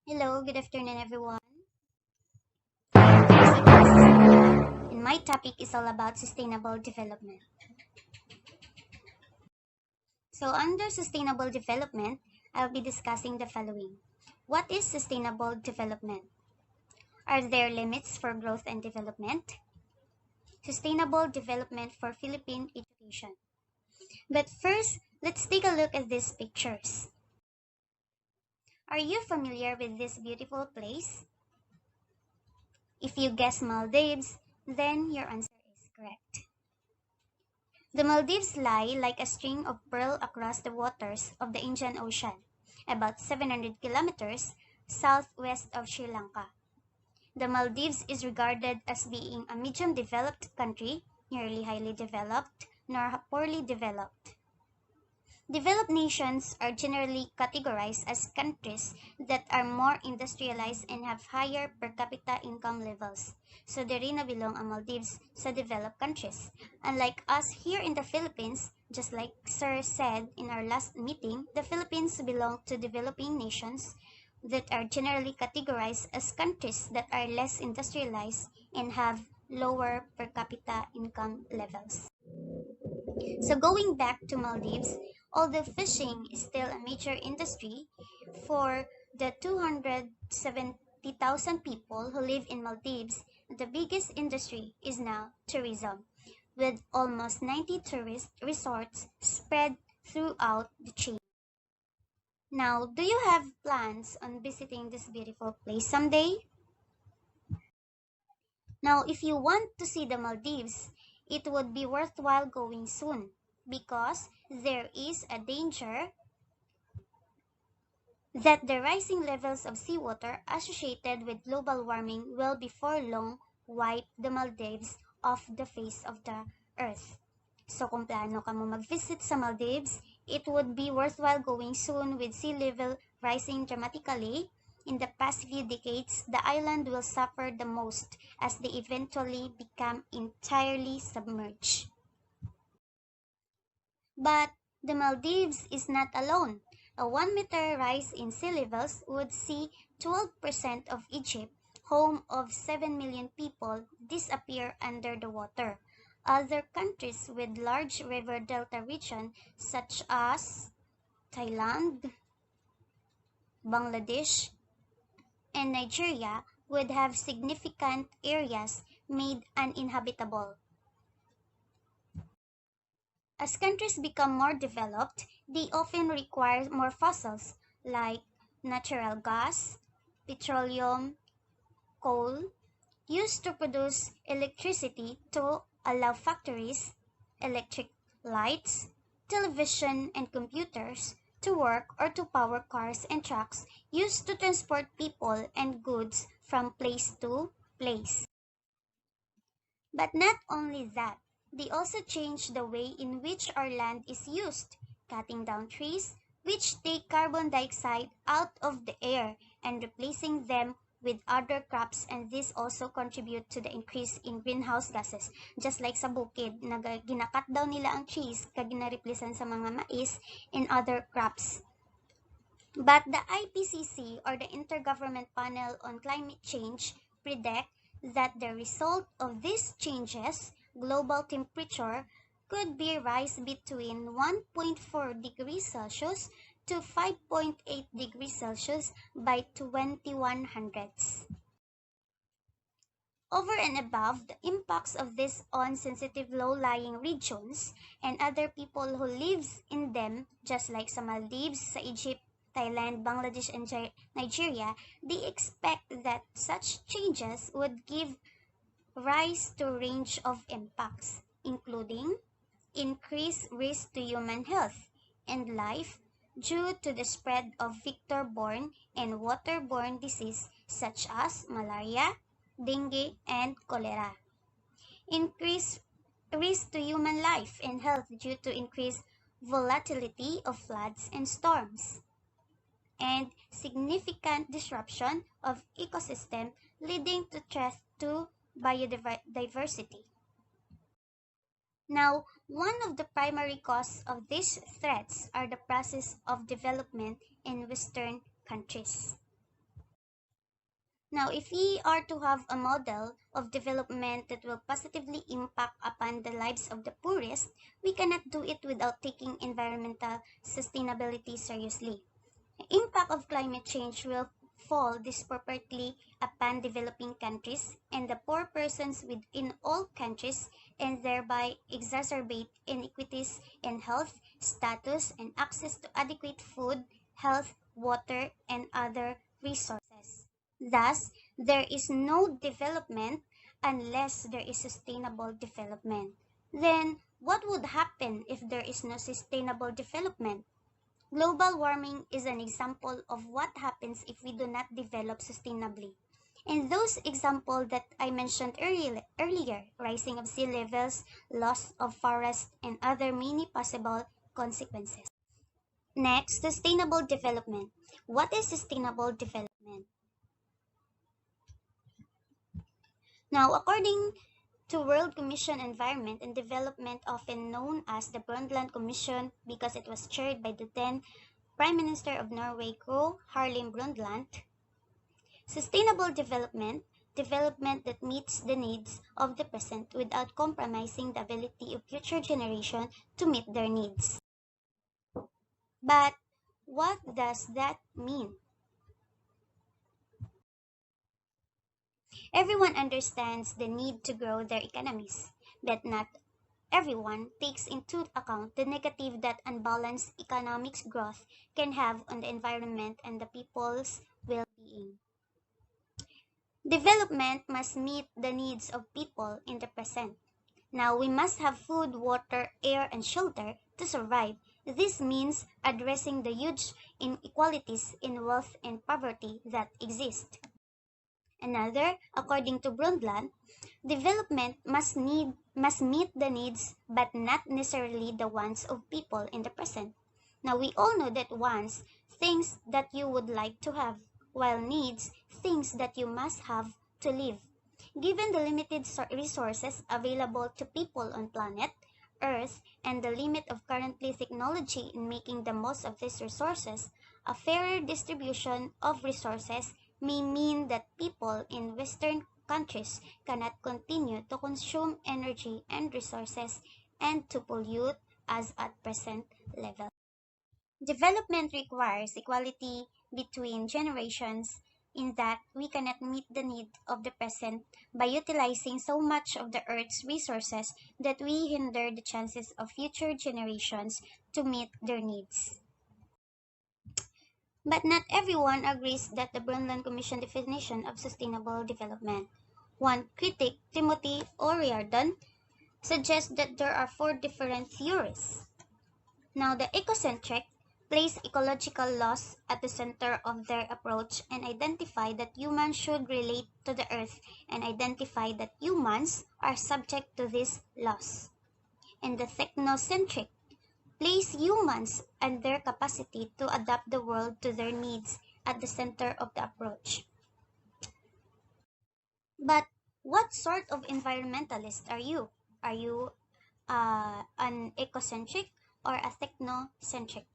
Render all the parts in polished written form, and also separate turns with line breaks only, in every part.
Hello, good afternoon, everyone. My name is Ecosystem, and my topic is all about sustainable development. So, under sustainable development, I'll be discussing the following. What is sustainable development? Are there limits for growth and development? Sustainable development for Philippine education. But first, let's take a look at these pictures. Are you familiar with this beautiful place? If you guess Maldives, then your answer is correct. The Maldives lie like a string of pearl across the waters of the Indian Ocean, about 700 kilometers southwest of Sri Lanka. The Maldives is regarded as being a medium developed country, nearly highly developed, nor poorly developed. Developed nations are generally categorized as countries that are more industrialized and have higher per capita income levels. So diri na bilong ang Maldives sa developed countries. Unlike us here in the Philippines, just like Sir said in our last meeting, the Philippines belong to developing nations that are generally categorized as countries that are less industrialized and have lower per capita income levels. So going back to Maldives, although fishing is still a major industry for the 270,000 people who live in Maldives, the biggest industry is now tourism, with almost 90 tourist resorts spread throughout the chain. Now, do you have plans on visiting this beautiful place someday? Now, if you want to see the Maldives, it would be worthwhile going soon because there is a danger that the rising levels of seawater associated with global warming will before long wipe the Maldives off the face of the earth. So kung plano ka mo mag-visit sa Maldives, it would be worthwhile going soon with sea level rising dramatically. In the past few decades, the island will suffer the most as they eventually become entirely submerged. But the Maldives is not alone. A 1 meter rise in sea levels would see 12% of Egypt, home of 7 million people, disappear under the water. Other countries with large river delta region such as Thailand, Bangladesh, and Nigeria would have significant areas made uninhabitable. As countries become more developed, they often require more fossils like natural gas, petroleum, coal, used to produce electricity to allow factories, electric lights, television, and computers to work or to power cars and trucks used to transport people and goods from place to place. But not only that, they also change the way in which our land is used, cutting down trees, which take carbon dioxide out of the air and replacing them with other crops, and this also contribute to the increase in greenhouse gases. Just like sa bukid, ginakat daw nila ang trees kag ginareplacean sa mga mais and other crops. But the IPCC, or the Intergovernment Panel on Climate Change, predict that the result of these changes, global temperature, could be rise between 1.4 degrees Celsius to 5.8 degrees Celsius by 2100s. Over and above the impacts of this on sensitive low-lying regions and other people who lives in them, just like sa Maldives, sa Egypt, Thailand, Bangladesh, and Nigeria, they expect that such changes would give rise to a range of impacts, including increased risk to human health and life due to the spread of vector-borne and waterborne disease such as malaria, dengue, and cholera. Increased risk to human life and health due to increased volatility of floods and storms, and significant disruption of ecosystem leading to threat to biodiversity. Now, one of the primary causes of these threats are the process of development in Western countries. Now, if we are to have a model of development that will positively impact upon the lives of the poorest, we cannot do it without taking environmental sustainability seriously. The impact of climate change will fall disproportionately upon developing countries and the poor persons within all countries, and thereby exacerbate inequities in health, status, and access to adequate food, health, water, and other resources. Thus, there is no development unless there is sustainable development. Then, what would happen if there is no sustainable development? Global warming is an example of what happens if we do not develop sustainably. And those examples that I mentioned earlier, rising of sea levels, loss of forest, and other many possible consequences. Next, sustainable development. What is sustainable development? Now, according to World Commission Environment and Development, often known as the Brundtland Commission because it was chaired by the then Prime Minister of Norway, Gro Harlem Brundtland, sustainable development that meets the needs of the present without compromising the ability of future generations to meet their needs. But what does that mean? Everyone understands the need to grow their economies, but not everyone takes into account the negative that unbalanced economic growth can have on the environment and the people's well-being. Development must meet the needs of people in the present. Now, we must have food, water, air, and shelter to survive. This means addressing the huge inequalities in wealth and poverty that exist. Another, according to Brundtland, development must meet the needs but not necessarily the wants of people in the present. Now we all know that wants, things that you would like to have, while needs, things that you must have to live. Given the limited resources available to people on planet Earth and the limit of currently technology in making the most of these resources, a fairer distribution of resources may mean that people in Western countries cannot continue to consume energy and resources and to pollute as at present level. Development requires equality between generations in that we cannot meet the need of the present by utilizing so much of the earth's resources that we hinder the chances of future generations to meet their needs. But not everyone agrees that the Brundtland Commission definition of sustainable development. One critic, Timothy O'Riordan, suggests that there are four different theories. Now, the ecocentric place ecological laws at the center of their approach and identify that humans should relate to the earth and identify that humans are subject to these laws. And the technocentric place humans and their capacity to adapt the world to their needs at the center of the approach. But what sort of environmentalist are you? Are you an ecocentric or a technocentric?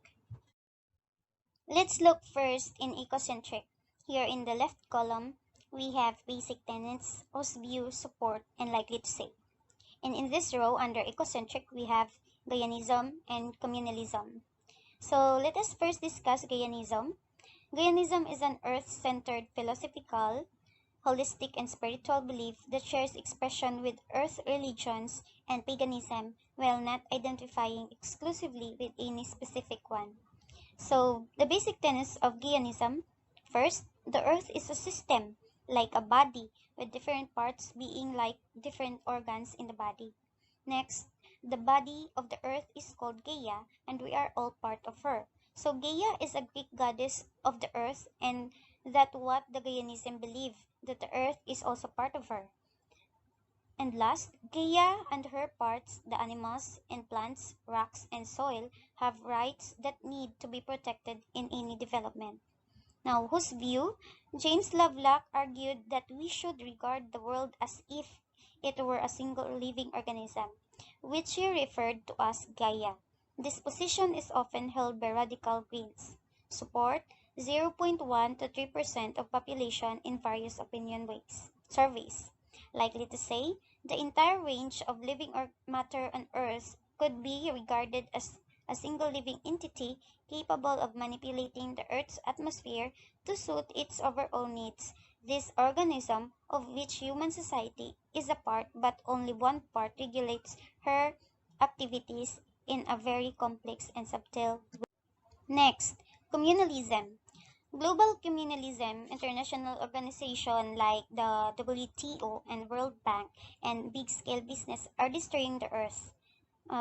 Let's look first in ecocentric. Here in the left column, we have basic tenets, host view, support, and likely to say. And in this row, under ecocentric, we have Geyanism and communalism. So let us first discuss Geyanism. Geyanism is an earth-centered philosophical, holistic, and spiritual belief that shares expression with earth religions and paganism while not identifying exclusively with any specific one. So, the basic tenets of Geyanism. First, the earth is a system, like a body, with different parts being like different organs in the body. Next, the body of the earth is called Gaia, and we are all part of her. So Gaia is a Greek goddess of the earth, and that what the Gaianism believe, that the earth is also part of her. And last, Gaia and her parts, the animals and plants, rocks and soil, have rights that need to be protected in any development. Now, whose view? James Lovelock argued that we should regard the world as if it were a single living organism, which he referred to as Gaia. This position is often held by radical Greens. Support? 0.1 to 3% of population in various opinion surveys. Likely to say, the entire range of living matter on Earth could be regarded as a single living entity capable of manipulating the Earth's atmosphere to suit its overall needs. This organism, of which human society is a part but only one part, regulates her activities in a very complex and subtle way. Next, communalism. Global communalism, international organizations like the WTO and World Bank, and big-scale business are destroying the earth.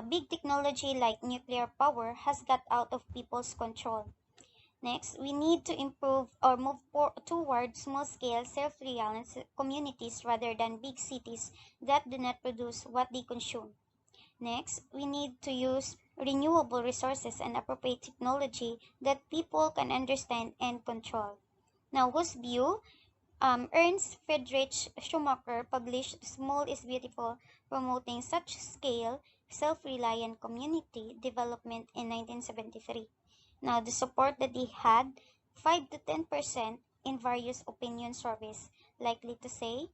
Big technology like nuclear power has got out of people's control. Next, we need to improve or move toward small-scale, self-reliant communities rather than big cities that do not produce what they consume. Next, we need to use renewable resources and appropriate technology that people can understand and control. Now, whose view? Ernst Friedrich Schumacher published Small is Beautiful, promoting such scale, self-reliant community development in 1973. Now, the support that he had, 5 to 10% in various opinion surveys, likely to say,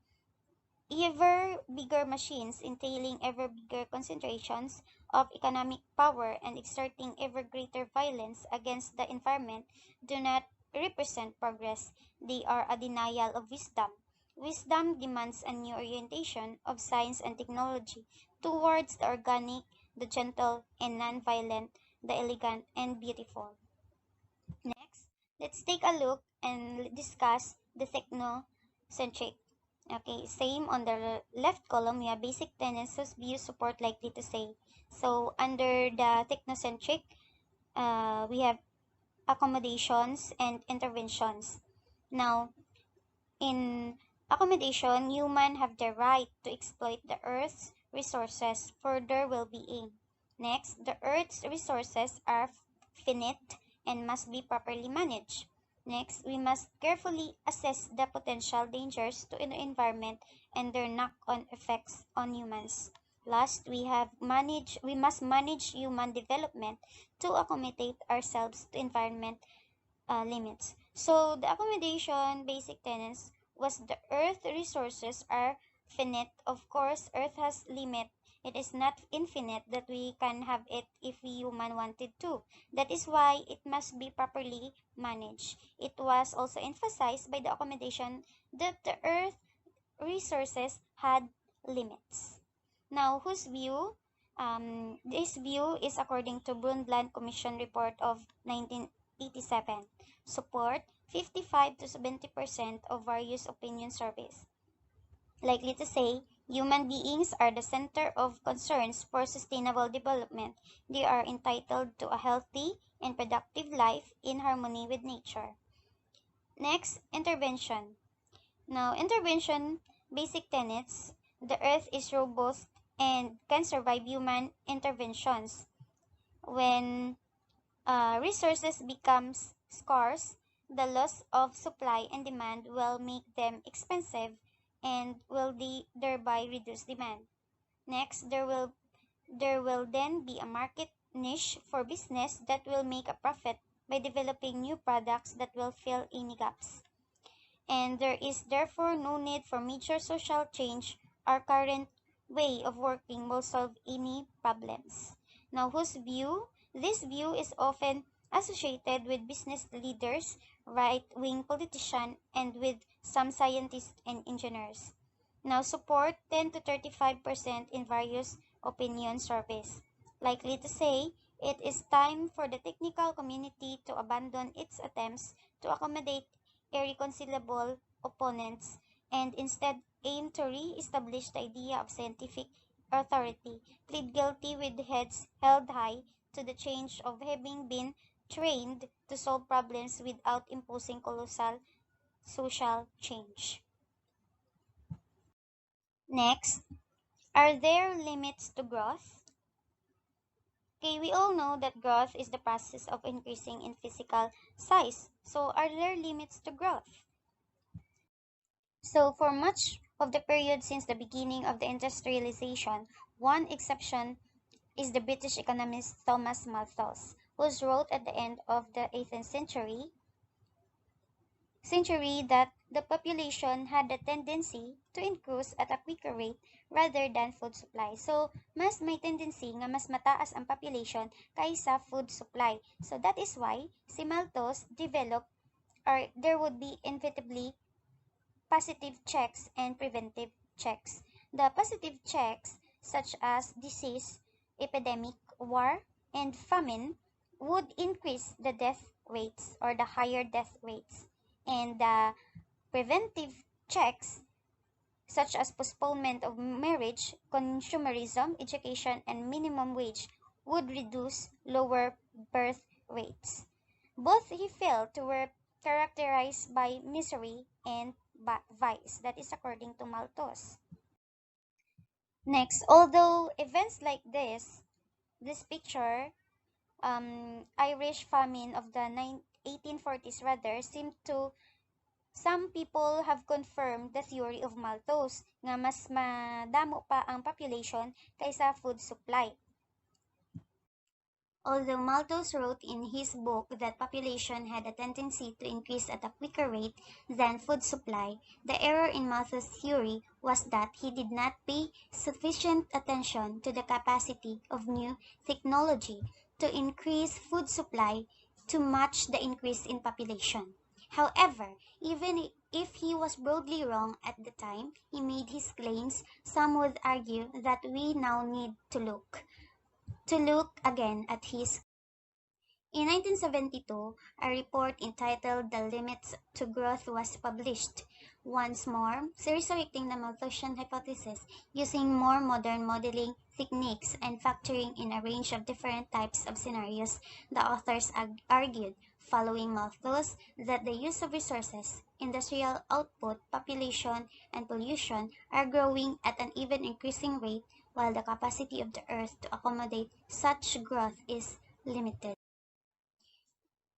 ever bigger machines entailing ever bigger concentrations of economic power and exerting ever greater violence against the environment do not represent progress. They are a denial of wisdom. Wisdom demands a new orientation of science and technology towards the organic, the gentle and non-violent, the elegant and beautiful. Next, let's take a look and discuss the technocentric. Okay, same on the left column, we have basic tenets whose views support likely to say. So, under the technocentric, we have accommodations and interventions. Now, in accommodation, humans have the right to exploit the Earth's resources for their well-being. Next, the Earth's resources are finite and must be properly managed. Next, we must carefully assess the potential dangers to the environment and their knock-on effects on humans. Last, we must manage human development to accommodate ourselves to environment limits. So the accommodation basic tenets was the earth resources are finite. Of course, earth has limit. It is not infinite that we can have it if we human wanted to. That is why it must be properly managed. It was also emphasized by the accommodation that the earth resources had limits. Now, whose view? This view is according to Brundtland Commission report of 1987. Support 55 to 70% of various opinion surveys. Likely to say, human beings are the center of concerns for sustainable development. They are entitled to a healthy and productive life in harmony with nature. Next, intervention. Now, intervention basic tenets. The earth is robust and can survive human interventions. When resources becomes scarce, the loss of supply and demand will make them expensive and will thereby reduce demand. Next, there will then be a market niche for business that will make a profit by developing new products that will fill any gaps. And there is therefore no need for major social change. Our current way of working will solve any problems. Now, whose view? This view is often associated with business leaders, right-wing politicians, and with some scientists and engineers. Now, support 10 to 35% in various opinion surveys. Likely to say, it is time for the technical community to abandon its attempts to accommodate irreconcilable opponents and instead aim to re-establish the idea of scientific authority, plead guilty with heads held high to the change of having been trained to solve problems without imposing colossal social change. Next, are there limits to growth? Okay, we all know that growth is the process of increasing in physical size. So, are there limits to growth? So, for much of the period since the beginning of the industrialization, one exception is the British economist Thomas Malthus, who wrote at the end of the 18th century, century that the population had a tendency to increase at a quicker rate rather than food supply. So, mas may tendency nga mas mataas ang population kaysa food supply. So, that is why si Malthus developed, or there would be inevitably positive checks and preventive checks. The positive checks, such as disease, epidemic, war, and famine, would increase the death rates or the higher death rates. And the preventive checks, such as postponement of marriage, consumerism, education, and minimum wage, would reduce lower birth rates. Both he felt were characterized by misery and vice. That is according to Malthus. Next, although events like this picture, Irish famine of the 1840s rather, seem to some people have confirmed the theory of Malthus nga mas madamo pa ang population kaysa food supply. Although Malthus wrote in his book that population had a tendency to increase at a quicker rate than food supply, the error in Malthus' theory was that he did not pay sufficient attention to the capacity of new technology to increase food supply to match the increase in population. However, even if he was broadly wrong at the time he made his claims, some would argue that we now need to look again at his. In 1972, a report entitled The Limits to Growth was published, once more resurrecting the Malthusian hypothesis using more modern modeling techniques and factoring in a range of different types of scenarios. The authors argued, following Malthus, that the use of resources, industrial output, population, and pollution are growing at an even increasing rate, while the capacity of the earth to accommodate such growth is limited.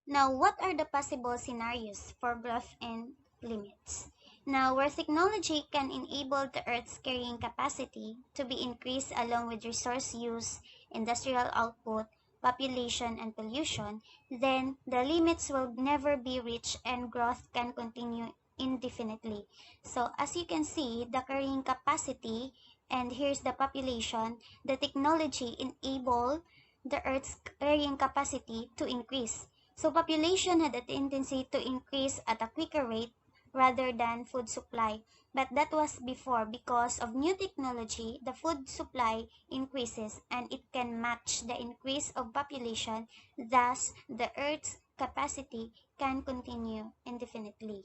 Now, what are the possible scenarios for growth and limits? Now, where technology can enable the Earth's carrying capacity to be increased along with resource use, industrial output, population, and pollution, then the limits will never be reached and growth can continue indefinitely. So, as you can see, the carrying capacity, and here's the population, the technology enable the Earth's carrying capacity to increase. So population had a tendency to increase at a quicker rate rather than food supply. But that was before. Because of new technology, the food supply increases and it can match the increase of population. Thus, the Earth's capacity can continue indefinitely.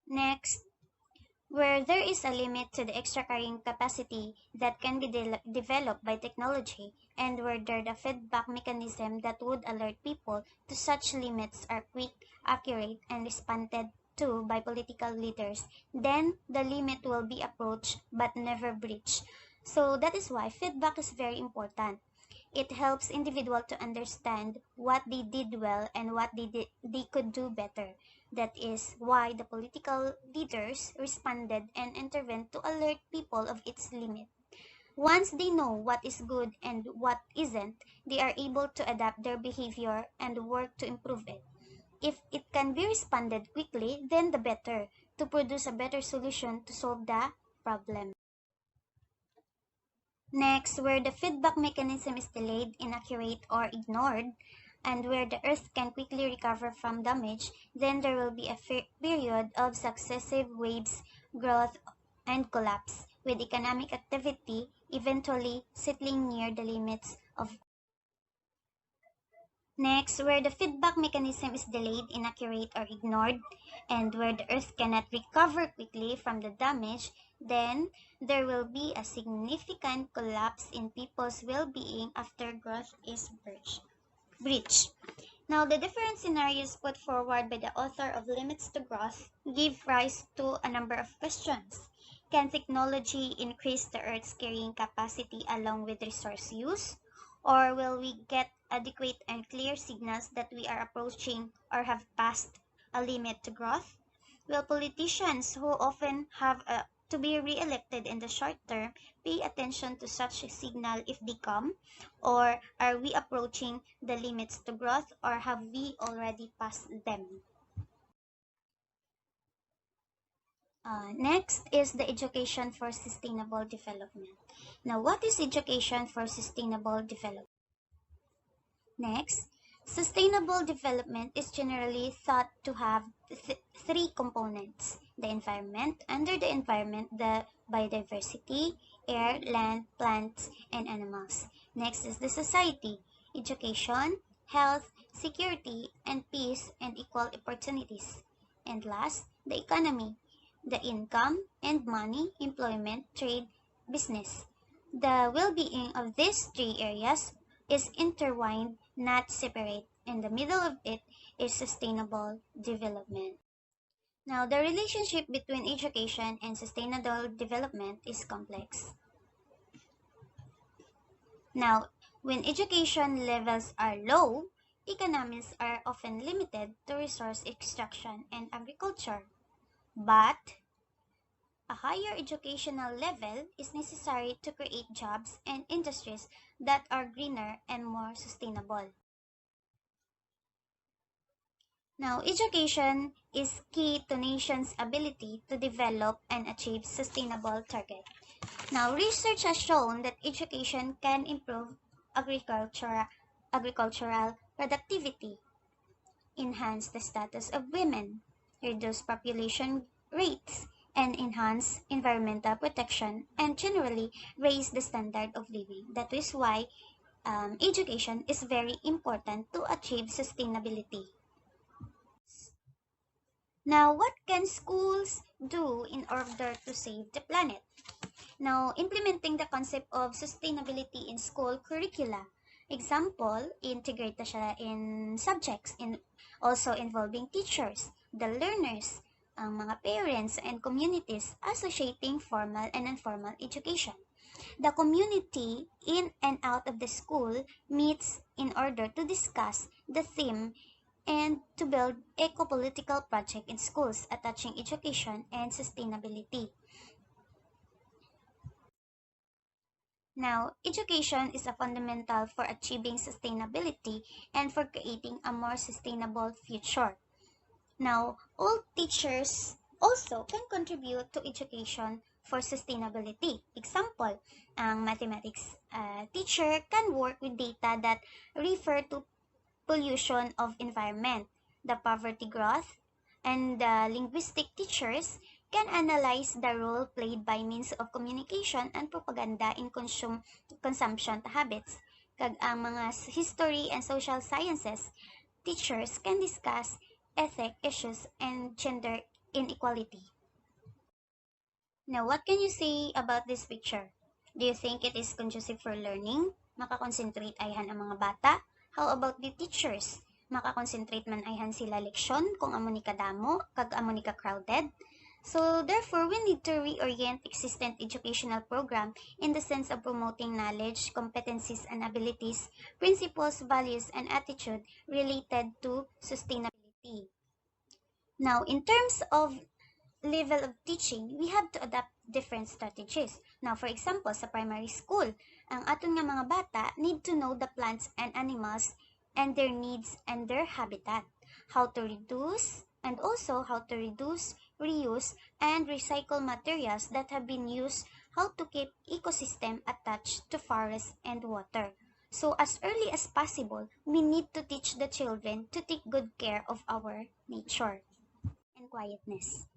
Next, where there is a limit to the extra carrying capacity that can be developed by technology, and where there the feedback mechanism that would alert people to such limits are quick, accurate, and responded to by political leaders, then the limit will be approached but never breached. So that is why feedback is very important. It helps individuals to understand what they did well and what they could do better. That is why the political leaders responded and intervened to alert people of its limit. Once they know what is good and what isn't, they are able to adapt their behavior and work to improve it. If it can be responded quickly, then the better, to produce a better solution to solve the problem. Next, where the feedback mechanism is delayed, inaccurate, or ignored, and where the Earth can quickly recover from damage, then there will be a period of successive waves, growth, and collapse, with economic activity eventually settling near the limits of. Next, where the feedback mechanism is delayed, inaccurate, or ignored, and where the Earth cannot recover quickly from the damage, then there will be a significant collapse in people's well-being after growth is breached. Now, the different scenarios put forward by the author of Limits to Growth give rise to a number of questions. Can technology increase the Earth's carrying capacity along with resource use? Or will we get adequate and clear signals that we are approaching or have passed a limit to growth? Will politicians who often have a to be re-elected in the short term pay attention to such a signal if they come? Or are we approaching the limits to growth, or have we already passed them? Next is the education for sustainable development. Now, what is education for sustainable development? Next, sustainable development is generally thought to have three components: the environment, under the environment, the biodiversity, air, land, plants, and animals. Next is the society, education, health, security, and peace and equal opportunities. And last, the economy, the income and money, employment, trade, business. The well-being of these three areas is intertwined, not separate. In the middle of it is sustainable development. Now, the relationship between education and sustainable development is complex. Now, when education levels are low, economies are often limited to resource extraction and agriculture. But a higher educational level is necessary to create jobs and industries that are greener and more sustainable. Now, education is key to nations' ability to develop and achieve sustainable targets. Now, research has shown that education can improve agricultural productivity, enhance the status of women, reduce population rates, and enhance environmental protection, and generally raise the standard of living. That is why education is very important to achieve sustainability. Now, what can schools do in order to save the planet? Now, implementing the concept of sustainability in school curricula. Example, integrate na siya in subjects, also involving teachers, the learners, ang mga parents and communities associating formal and informal education. The community in and out of the school meets in order to discuss the theme and to build eco-political project in schools attaching education and sustainability. Now, education is a fundamental for achieving sustainability and for creating a more sustainable future. Now, all teachers also can contribute to education for sustainability. Example, ang mathematics teacher can work with data that refer to pollution of environment, the poverty growth, and the linguistic teachers can analyze the role played by means of communication and propaganda in consumption habits. Kag ang mga history and social sciences, teachers can discuss ethic issues and gender inequality. Now, what can you say about this picture? Do you think it is conducive for learning? Makakonsentrate ayhan ang mga bata? How about the teachers? Makakonsentrate man ayhan sila leksyon kung amo ni kadamo, kag amo ni ka-crowded? So, therefore, we need to reorient existing educational program in the sense of promoting knowledge, competencies and abilities, principles, values, and attitude related to sustainability. Now, in terms of level of teaching, we have to adapt different strategies. Now, for example, sa primary school, ang aton nga mga bata need to know the plants and animals and their needs and their habitat, how to reduce, and also how to reduce, reuse, and recycle materials that have been used, how to keep ecosystem attached to forest and water. So, as early as possible, we need to teach the children to take good care of our nature and quietness.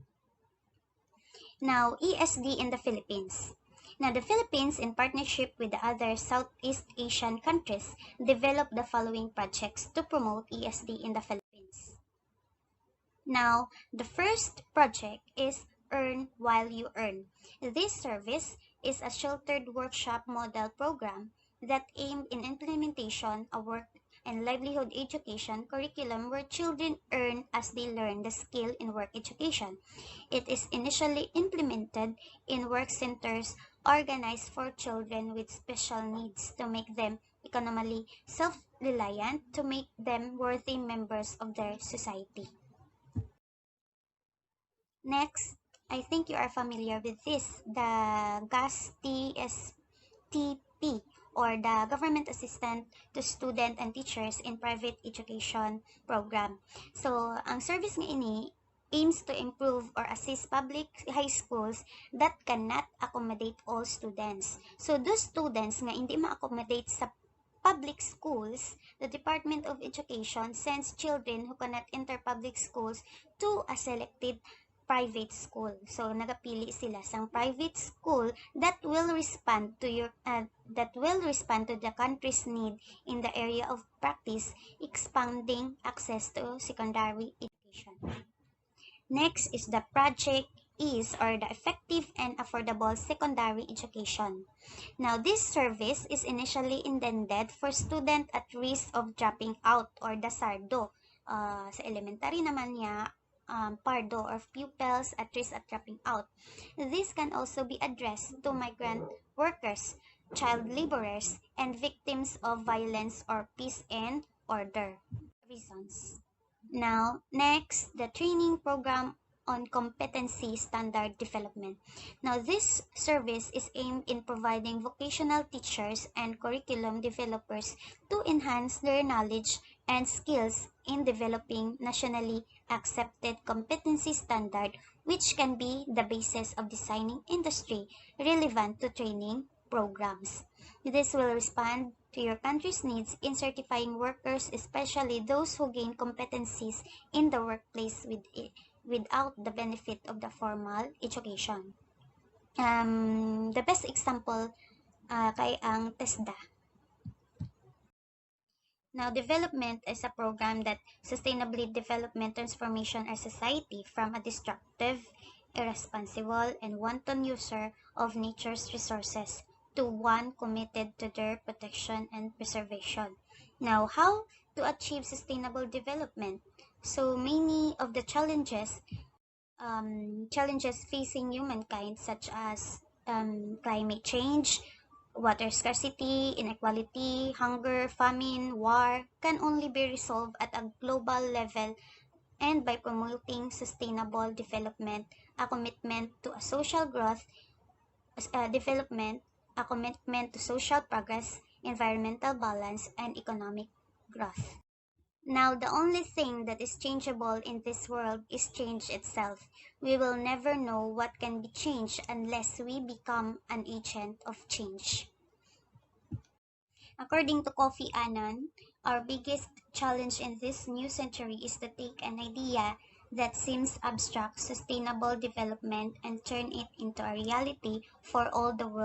Now, ESD in the Philippines. Now, the Philippines, in partnership with the other Southeast Asian countries, developed the following projects to promote ESD in the Philippines. Now, the first project is Earn While You Earn. This service is a sheltered workshop model program that aimed in implementation a work and livelihood education curriculum where children earn as they learn the skill in work education. It is initially implemented in work centers organized for children with special needs to make them economically self-reliant, to make them worthy members of their society. Next I think you are familiar with this, the GAS-TSTP, or the Government Assistant to Student and Teachers in Private Education Program. So, ang service nga ini aims to improve or assist public high schools that cannot accommodate all students. So, those students nga hindi ma-accommodate sa public schools, the Department of Education sends children who cannot enter public schools to a selected private school. So nagapili sila sang private school that will respond to the country's need in the area of practice, expanding access to secondary education. Next is the project is or the effective and affordable secondary education. Now, this service is initially intended for student at risk of dropping out or the SARDO. Sa elementary naman niya, PARDO or pupils at risk of dropping out. This can also be addressed to migrant workers, child laborers, and victims of violence or peace and order reasons. Now, next, the training program on competency standard development. Now, this service is aimed in providing vocational teachers and curriculum developers to enhance their knowledge and skills in developing nationally accepted competency standard, which can be the basis of designing industry relevant to training programs. This will respond to your country's needs in certifying workers, especially those who gain competencies in the workplace without the benefit of the formal education. The best example kay ang TESDA. Now, development is a program that sustainably development transformation our society from a destructive, irresponsible, and wanton user of nature's resources to one committed to their protection and preservation. Now, how to achieve sustainable development? So many of the challenges facing humankind, such as climate change, water scarcity, inequality, hunger, famine, war, can only be resolved at a global level and by promoting sustainable development, a commitment to a social growth, development, a commitment to social progress, environmental balance, and economic growth. Now, the only thing that is changeable in this world is change itself. We will never know what can be changed unless we become an agent of change. According to Kofi Annan, our biggest challenge in this new century is to take an idea that seems abstract, sustainable development, and turn it into a reality for all the world.